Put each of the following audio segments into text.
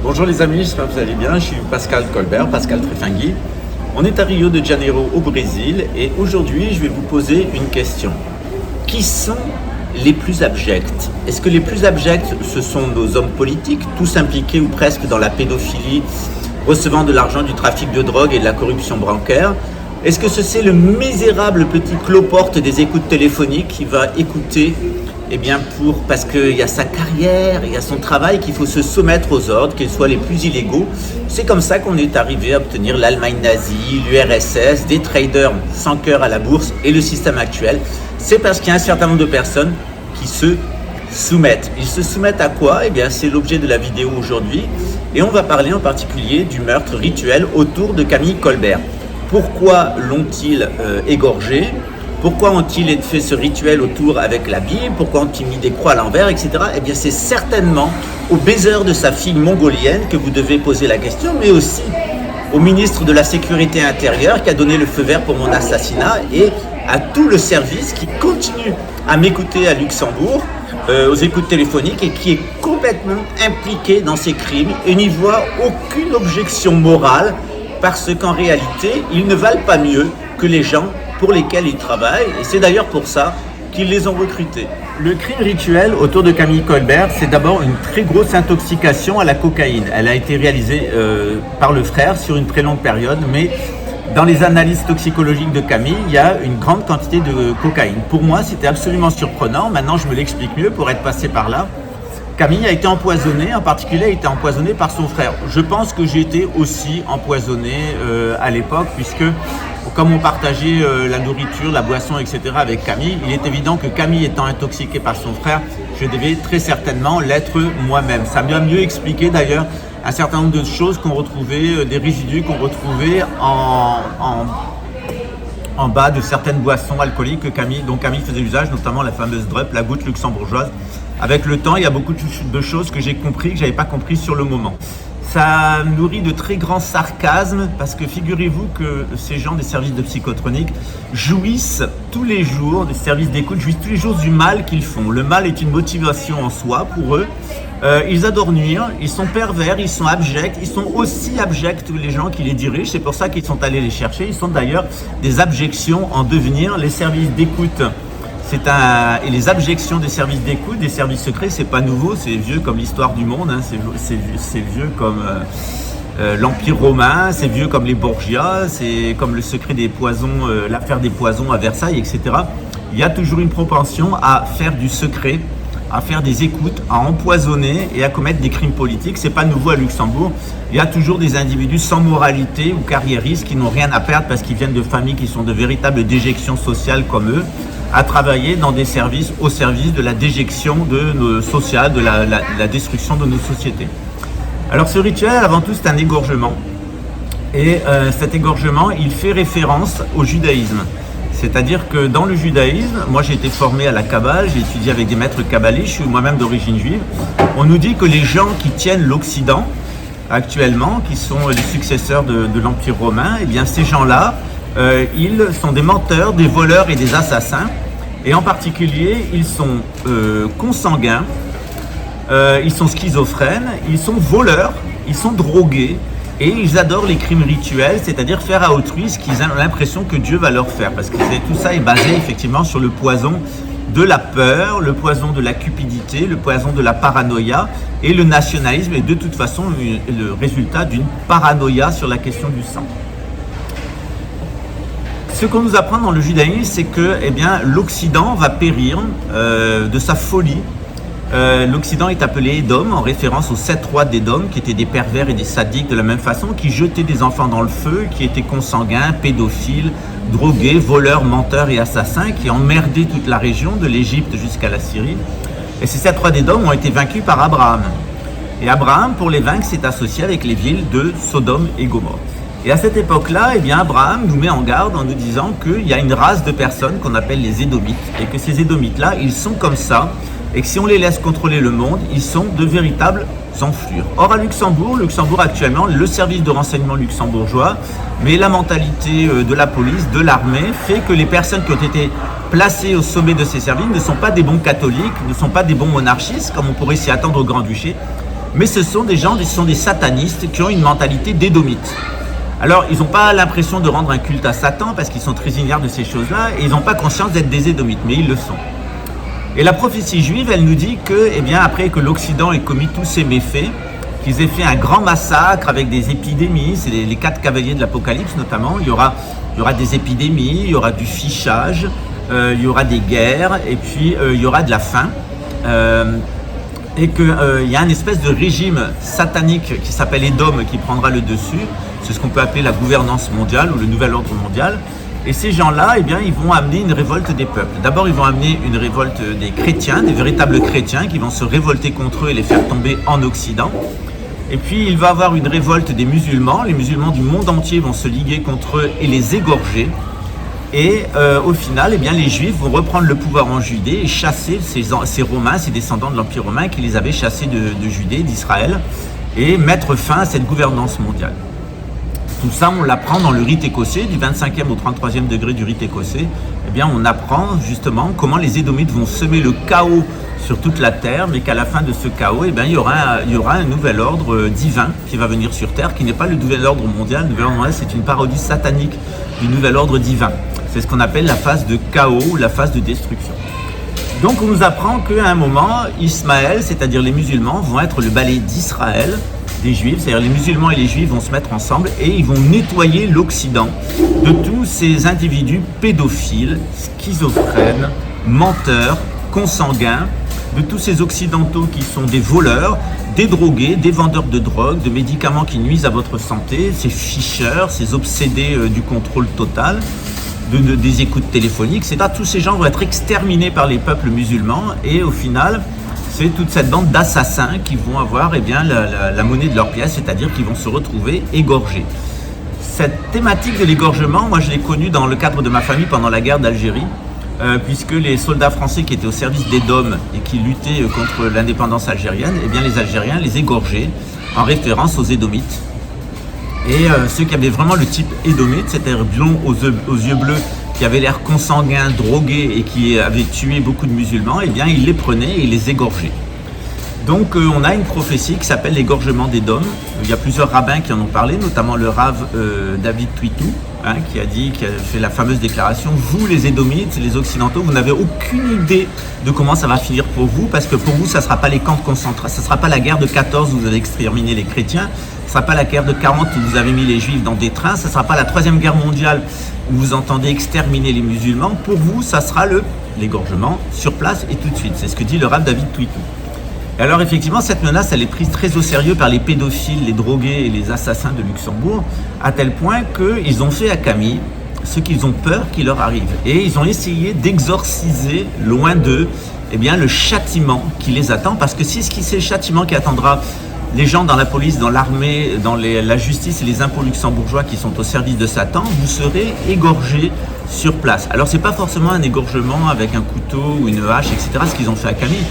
Bonjour les amis, j'espère que vous allez bien. Je suis Pascal Colbert, Pascal Trefangui. On est à Rio de Janeiro au Brésil et aujourd'hui je vais vous poser une question. Qui sont les plus abjects? Est-ce que les plus abjects ce sont nos hommes politiques, tous impliqués ou presque dans la pédophilie, recevant de l'argent du trafic de drogue et de la corruption bancaire? Est-ce que c'est le misérable petit cloporte des écoutes téléphoniques qui va écouter parce qu'il y a sa carrière, il y a son travail qu'il faut se soumettre aux ordres, qu'ils soient les plus illégaux. C'est comme ça qu'on est arrivé à obtenir l'Allemagne nazie, l'URSS, des traders sans cœur à la bourse et le système actuel. C'est parce qu'il y a un certain nombre de personnes qui se soumettent. Ils se soumettent à quoi? C'est l'objet de la vidéo aujourd'hui. Et on va parler en particulier du meurtre rituel autour de Camille Colbert. Pourquoi l'ont-ils égorgé? Pourquoi ont-ils fait ce rituel autour avec la Bible? Pourquoi ont-ils mis des croix à l'envers, etc. C'est certainement au baiser de sa fille mongolienne que vous devez poser la question, mais aussi au ministre de la Sécurité intérieure qui a donné le feu vert pour mon assassinat et à tout le service qui continue à m'écouter à Luxembourg, aux écoutes téléphoniques et qui est complètement impliqué dans ces crimes et n'y voit aucune objection morale parce qu'en réalité, ils ne valent pas mieux que les gens pour lesquels ils travaillent, et c'est d'ailleurs pour ça qu'ils les ont recrutés. Le crime rituel autour de Camille Colbert, c'est d'abord une très grosse intoxication à la cocaïne. Elle a été réalisée par le frère sur une très longue période, mais dans les analyses toxicologiques de Camille, il y a une grande quantité de cocaïne. Pour moi, c'était absolument surprenant. Maintenant, je me l'explique mieux pour être passé par là. Camille a été empoisonnée, en particulier a été empoisonnée par son frère. Je pense que j'ai été aussi empoisonné à l'époque, puisque comme on partageait la nourriture, la boisson, etc. avec Camille, il est évident que Camille étant intoxiquée par son frère, je devais très certainement l'être moi-même. Ça m'a mieux expliqué d'ailleurs un certain nombre de choses qu'on retrouvait, des résidus qu'on retrouvait en bas de certaines boissons alcooliques dont Camille faisait usage, notamment la fameuse Drup, la goutte luxembourgeoise. Avec le temps, il y a beaucoup de choses que j'ai compris, que je n'avais pas compris sur le moment. Ça nourrit de très grands sarcasmes parce que figurez-vous que ces gens des services de psychotronique jouissent tous les jours, des services d'écoute, jouissent tous les jours du mal qu'ils font. Le mal est une motivation en soi pour eux. Ils adorent nuire, ils sont pervers, ils sont abjects, ils sont aussi abjects que les gens qui les dirigent. C'est pour ça qu'ils sont allés les chercher. Ils sont d'ailleurs des abjections en devenir. Les services d'écoute, et les abjections des services d'écoute, des services secrets, c'est pas nouveau, c'est vieux comme l'histoire du monde, hein, c'est vieux comme l'Empire romain, c'est vieux comme les Borgia, c'est comme le secret des poisons, l'affaire des poisons à Versailles, etc. Il y a toujours une propension à faire du secret, à faire des écoutes, à empoisonner et à commettre des crimes politiques. C'est pas nouveau à Luxembourg. Il y a toujours des individus sans moralité ou carriéristes qui n'ont rien à perdre parce qu'ils viennent de familles qui sont de véritables déjections sociales comme eux, à travailler dans des services au service de la déjection sociale, de la destruction de nos sociétés. Alors ce rituel, avant tout, c'est un égorgement. Et cet égorgement, il fait référence au judaïsme. C'est-à-dire que dans le judaïsme, moi j'ai été formé à la Kabbale, j'ai étudié avec des maîtres kabbalistes, je suis moi-même d'origine juive. On nous dit que les gens qui tiennent l'Occident actuellement, qui sont les successeurs de l'Empire romain, ces gens-là, ils sont des menteurs, des voleurs et des assassins. Et en particulier, ils sont consanguins, ils sont schizophrènes, ils sont voleurs, ils sont drogués. Et ils adorent les crimes rituels, c'est-à-dire faire à autrui ce qu'ils ont l'impression que Dieu va leur faire. Parce que tout ça est basé effectivement sur le poison de la peur, le poison de la cupidité, le poison de la paranoïa. Et le nationalisme est de toute façon le résultat d'une paranoïa sur la question du sang. Ce qu'on nous apprend dans le judaïsme, c'est que l'Occident va périr de sa folie. L'Occident est appelé Édom en référence aux 7 rois d'Édom qui étaient des pervers et des sadiques de la même façon, qui jetaient des enfants dans le feu, qui étaient consanguins, pédophiles, drogués, voleurs, menteurs et assassins, qui emmerdaient toute la région de l'Égypte jusqu'à la Syrie. Et ces 7 rois d'Édom ont été vaincus par Abraham. Et Abraham, pour les vaincre, s'est associé avec les villes de Sodome et Gomorrhe. Et à cette époque-là, Abraham nous met en garde en nous disant qu'il y a une race de personnes qu'on appelle les Édomites, et que ces Édomites-là, ils sont comme ça, et que si on les laisse contrôler le monde, ils sont de véritables enflures. Or à Luxembourg actuellement, le service de renseignement luxembourgeois, mais la mentalité de la police, de l'armée, fait que les personnes qui ont été placées au sommet de ces services ne sont pas des bons catholiques, ne sont pas des bons monarchistes, comme on pourrait s'y attendre au Grand-Duché, Mais ce sont des gens, ce sont des satanistes qui ont une mentalité d'édomites. Alors, ils n'ont pas l'impression de rendre un culte à Satan parce qu'ils sont très ignorants de ces choses-là et ils n'ont pas conscience d'être des édomites, mais ils le sont. Et la prophétie juive, elle nous dit que, eh bien, après que l'Occident ait commis tous ces méfaits, qu'ils aient fait un grand massacre avec des épidémies, c'est les 4 cavaliers de l'Apocalypse notamment, il y aura des épidémies, il y aura du fichage, il y aura des guerres et puis il y aura de la faim. Et qu'il y a une espèce de régime satanique qui s'appelle Édom qui prendra le dessus. C'est ce qu'on peut appeler la gouvernance mondiale ou le nouvel ordre mondial. Et ces gens-là, eh bien, ils vont amener une révolte des peuples. D'abord, ils vont amener une révolte des chrétiens, des véritables chrétiens qui vont se révolter contre eux et les faire tomber en Occident. Et puis, il va y avoir une révolte des musulmans. Les musulmans du monde entier vont se liguer contre eux et les égorger. Et au final, eh bien, les Juifs vont reprendre le pouvoir en Judée et chasser ces Romains, ces descendants de l'Empire romain qui les avaient chassés de Judée, d'Israël, et mettre fin à cette gouvernance mondiale. Tout ça, on l'apprend dans le rite écossais, du 25e au 33e degré du rite écossais. Eh bien, on apprend justement comment les Édomites vont semer le chaos sur toute la terre, mais qu'à la fin de ce chaos, eh bien, il y aura un nouvel ordre divin qui va venir sur terre, qui n'est pas le nouvel ordre mondial. Le nouvel ordre mondial, c'est une parodie satanique du nouvel ordre divin. C'est ce qu'on appelle la phase de chaos ou la phase de destruction. Donc on nous apprend qu'à un moment, Ismaël, c'est-à-dire les musulmans, vont être le balai d'Israël, des Juifs, c'est-à-dire les musulmans et les Juifs vont se mettre ensemble et ils vont nettoyer l'Occident de tous ces individus pédophiles, schizophrènes, menteurs, consanguins, de tous ces occidentaux qui sont des voleurs, des drogués, des vendeurs de drogue, de médicaments qui nuisent à votre santé, ces ficheurs, ces obsédés du contrôle total, des écoutes téléphoniques, etc. Tous ces gens vont être exterminés par les peuples musulmans et au final, c'est toute cette bande d'assassins qui vont avoir eh bien, la monnaie de leur pièce, c'est-à-dire qu'ils vont se retrouver égorgés. Cette thématique de l'égorgement, moi je l'ai connue dans le cadre de ma famille pendant la guerre d'Algérie, puisque les soldats français qui étaient au service des DOM et qui luttaient contre l'indépendance algérienne, eh bien les Algériens les égorgeaient en référence aux Édomites. Et ceux qui avaient vraiment le type édomite, c'est-à-dire blond aux yeux bleus, qui avaient l'air consanguins, drogués et qui avaient tué beaucoup de musulmans, eh bien ils les prenaient et les égorgeaient. Donc on a une prophétie qui s'appelle l'égorgement d'Édom. Il y a plusieurs rabbins qui en ont parlé, notamment le Rav David Twitou, qui a fait la fameuse déclaration: vous les Édomites, les Occidentaux, vous n'avez aucune idée de comment ça va finir pour vous, parce que pour vous, ça ne sera pas les camps de concentration, ça ne sera pas la guerre de 14 où vous avez exterminé les chrétiens, ça ne sera pas la guerre de 40 où vous avez mis les Juifs dans des trains, ça ne sera pas la troisième guerre mondiale où vous entendez exterminer les musulmans. Pour vous, ça sera l'égorgement sur place et tout de suite. C'est ce que dit le Rav David Twitou. Et alors effectivement, cette menace, elle est prise très au sérieux par les pédophiles, les drogués et les assassins de Luxembourg, à tel point qu'ils ont fait à Camille ce qu'ils ont peur qu'il leur arrive. Et ils ont essayé d'exorciser loin d'eux eh bien, le châtiment qui les attend, parce que c'est le châtiment qui attendra les gens dans la police, dans l'armée, dans la justice et les impôts luxembourgeois qui sont au service de Satan. Vous serez égorgés sur place. Alors c'est pas forcément un égorgement avec un couteau ou une hache, etc., ce qu'ils ont fait à Camille.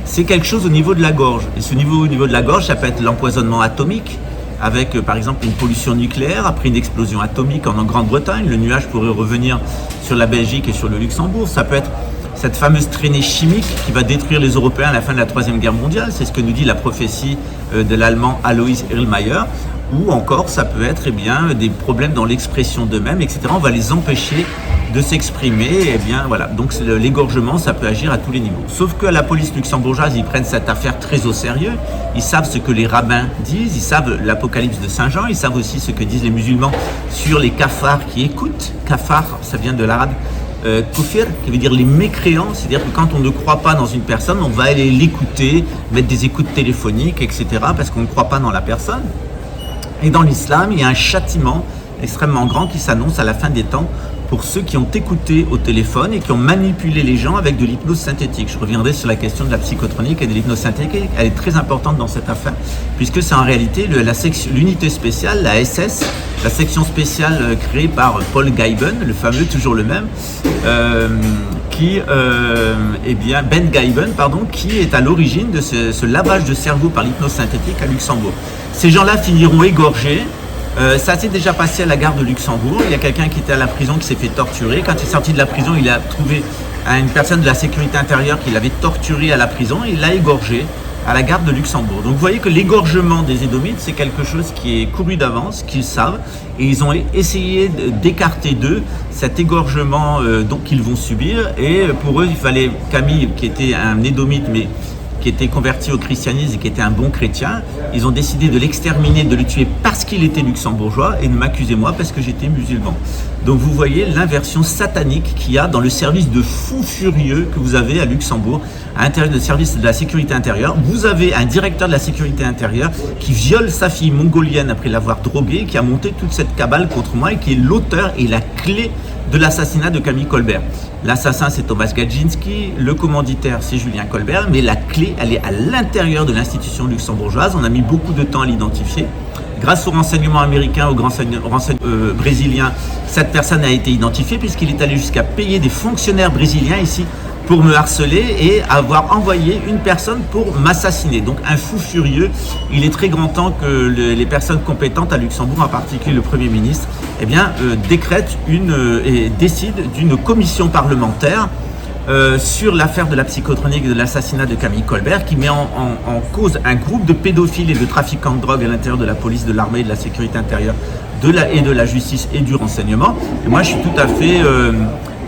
C'est quelque chose au niveau de la gorge. Et ce niveau au niveau de la gorge, ça peut être l'empoisonnement atomique, avec par exemple une pollution nucléaire, après une explosion atomique en Grande-Bretagne. Le nuage pourrait revenir sur la Belgique et sur le Luxembourg. Ça peut être cette fameuse traînée chimique qui va détruire les Européens à la fin de la Troisième Guerre mondiale. C'est ce que nous dit la prophétie de l'Allemand Alois Erlmeyer. Ou encore, ça peut être eh bien, des problèmes dans l'expression d'eux-mêmes, etc. On va les empêcher de s'exprimer, et bien voilà. Donc l'égorgement, ça peut agir à tous les niveaux. Sauf qu'à la police luxembourgeoise, ils prennent cette affaire très au sérieux. Ils savent ce que les rabbins disent, ils savent l'Apocalypse de Saint Jean, ils savent aussi ce que disent les musulmans sur les kafares qui écoutent. Kafar, ça vient de l'arabe kufir, qui veut dire les mécréants, c'est-à-dire que quand on ne croit pas dans une personne, on va aller l'écouter, mettre des écoutes téléphoniques, etc., parce qu'on ne croit pas dans la personne. Et dans l'islam, il y a un châtiment extrêmement grand qui s'annonce à la fin des temps pour ceux qui ont écouté au téléphone et qui ont manipulé les gens avec de l'hypnose synthétique. Je reviendrai sur la question de la psychotronique et de l'hypnose synthétique. Elle est très importante dans cette affaire, puisque c'est en réalité l'unité spéciale, la SS, la section spéciale créée par Paul Guyben, le fameux, toujours le même, Ben Guyben, qui est à l'origine de ce lavage de cerveau par l'hypnose synthétique à Luxembourg. Ces gens-là finiront égorgés. Ça s'est déjà passé à la gare de Luxembourg. Il y a quelqu'un qui était à la prison qui s'est fait torturer. Quand il est sorti de la prison, il a trouvé une personne de la sécurité intérieure qui l'avait torturé à la prison. Il l'a égorgé à la gare de Luxembourg. Donc vous voyez que l'égorgement des Édomites, c'est quelque chose qui est couru d'avance, qu'ils savent, et ils ont essayé d'écarter d'eux cet égorgement qu'ils vont subir. Et pour eux, il fallait Camille, qui était un Édomite, mais qui était converti au christianisme et qui était un bon chrétien, ils ont décidé de l'exterminer, de le tuer parce qu'il était luxembourgeois et de m'accuser moi parce que j'étais musulman. Donc vous voyez l'inversion satanique qu'il y a dans le service de fous furieux que vous avez à Luxembourg, à l'intérieur du service de la sécurité intérieure. Vous avez un directeur de la sécurité intérieure qui viole sa fille mongolienne après l'avoir droguée, qui a monté toute cette cabale contre moi et qui est l'auteur et la clé de l'assassinat de Camille Colbert. L'assassin, c'est Thomas Gadzinski, le commanditaire, c'est Julien Colbert, mais la clé, elle est à l'intérieur de l'institution luxembourgeoise. On a mis beaucoup de temps à l'identifier. Grâce aux renseignements américains, aux renseignements brésiliens, cette personne a été identifiée puisqu'il est allé jusqu'à payer des fonctionnaires brésiliens ici pour me harceler et avoir envoyé une personne pour m'assassiner. Donc un fou furieux. Il est très grand temps que les personnes compétentes à Luxembourg, en particulier le Premier ministre, décrètent et décident d'une commission parlementaire sur l'affaire de la psychotronique et de l'assassinat de Camille Colbert, qui met en cause un groupe de pédophiles et de trafiquants de drogue à l'intérieur de la police, de l'armée, de la sécurité intérieure, de la justice et du renseignement. Et moi, je suis tout à fait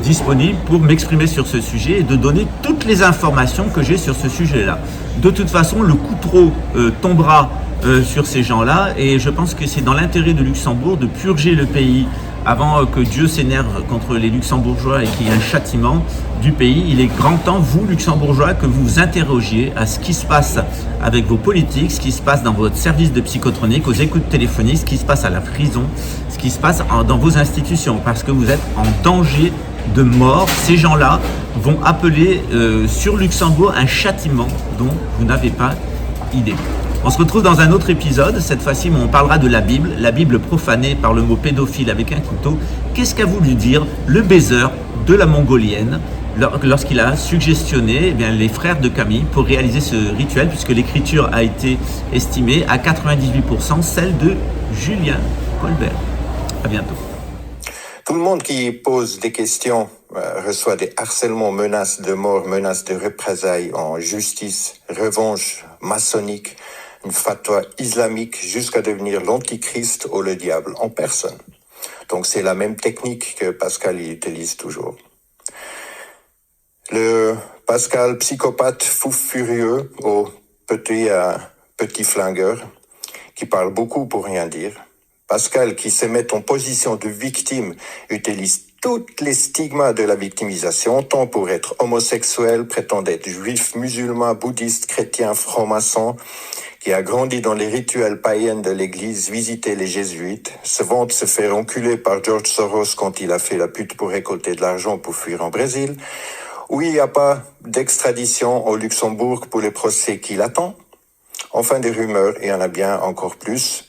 disponible pour m'exprimer sur ce sujet et de donner toutes les informations que j'ai sur ce sujet-là. De toute façon, le coup trop tombera sur ces gens-là et je pense que c'est dans l'intérêt de Luxembourg de purger le pays avant que Dieu s'énerve contre les Luxembourgeois et qu'il y ait un châtiment du pays. Il est grand temps, vous Luxembourgeois, que vous vous interrogiez à ce qui se passe avec vos politiques, ce qui se passe dans votre service de psychotronique, aux écoutes téléphoniques, ce qui se passe à la prison, ce qui se passe dans vos institutions, parce que vous êtes en danger de mort. Ces gens-là vont appeler sur Luxembourg un châtiment dont vous n'avez pas idée. On se retrouve dans un autre épisode, cette fois-ci on parlera de la Bible profanée par le mot pédophile avec un couteau. Qu'est-ce qu'a voulu dire le baiser de la Mongolienne lorsqu'il a suggestionné les frères de Camille pour réaliser ce rituel, puisque l'écriture a été estimée à 98% celle de Julien Colbert. À bientôt. Tout le monde qui pose des questions reçoit des harcèlements, menaces de mort, menaces de représailles en justice, revanche maçonnique, une fatwa islamique jusqu'à devenir l'antichrist ou le diable en personne. Donc c'est la même technique que Pascal utilise toujours. Le Pascal psychopathe fou furieux au petit flingueur qui parle beaucoup pour rien dire. Pascal qui se met en position de victime utilise toutes les stigmas de la victimisation, tant pour être homosexuel, prétend être juif, musulman, bouddhiste, chrétien, franc-maçon, qui a grandi dans les rituels païens de l'église, visité les jésuites, se vante se faire enculer par George Soros quand il a fait la pute pour récolter de l'argent pour fuir en Brésil, où il n'y a pas d'extradition au Luxembourg pour les procès qui l'attend. Enfin, des rumeurs, il y en a bien encore plus.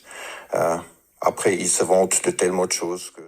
Après, il se vante de tellement de choses que...